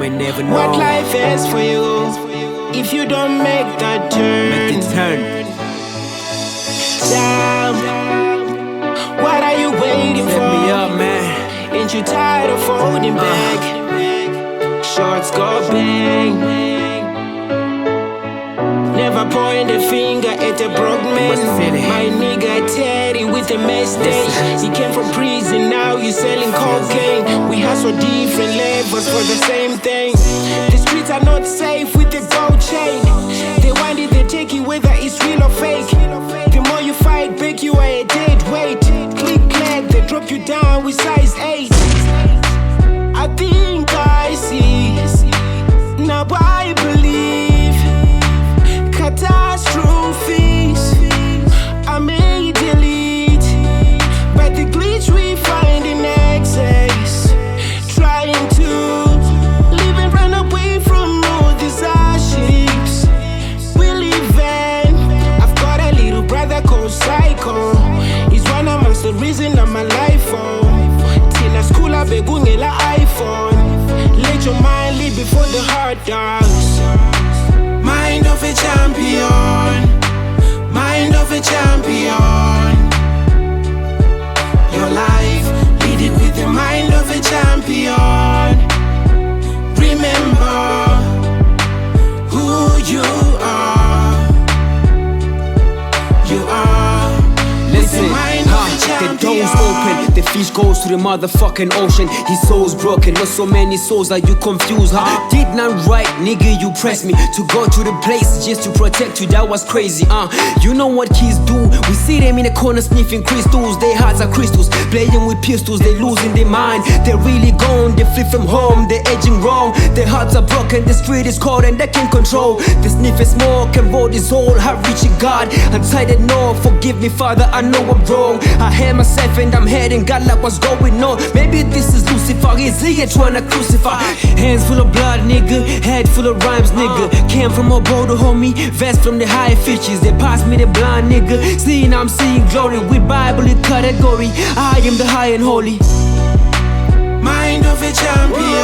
may never know what life is for you if you don't make that turn. Make the turn. Damn, what are you waiting Set for? me up, man. Ain't you tired of holding back? Shots go bang. Never point the finger at a broke man. My nigga Teddy with a mess day. He came from prison, now he's selling cocaine. We hustle different levels for the same thing. The streets are not safe with the gold chain. They want it, they take it whether it's real or fake. The more you fight back, you are a dead weight. Click clack, they drop you down with size 8. I think I see, now I believe. Catastrophes I may delete, but the glitch we find in excess. Trying to live and run away from all these hardships we live in. I've got a little brother called Psycho. He's one amongst the reason of my life. Tina school I begungela iPhone. Let your mind lead before the heart does. Mind of a champion, mind of a champion. Your life, lead it with the mind of a champion. Remember who you are. You are. Listen, the door's open, the fish goes to the motherfucking ocean. His soul's broken, not so many souls, are you confused, huh? Did not right, nigga, you pressed me to go to the place just to protect you, that was crazy, You know what kids do, we see them in the corner sniffing crystals. Their hearts are crystals, playing with pistols, they losing their mind. They're really gone, they flee from home, they're aging wrong. Their hearts are broken, the street is cold and they can't control. The sniff is smoke and roll is all, have reaching God. Until they know, forgive me Father, I know I'm wrong. I had myself and I'm heading, God like what's going on. Maybe this is Lucifer, is he trying to crucify? Hands full of blood, nigga, head full of rhymes, nigga. Came from a border, homie, vest from the high fishes. They passed me the blind, nigga. Seeing I'm seeing glory with Bible in category. I am the high and holy. Mind of a champion.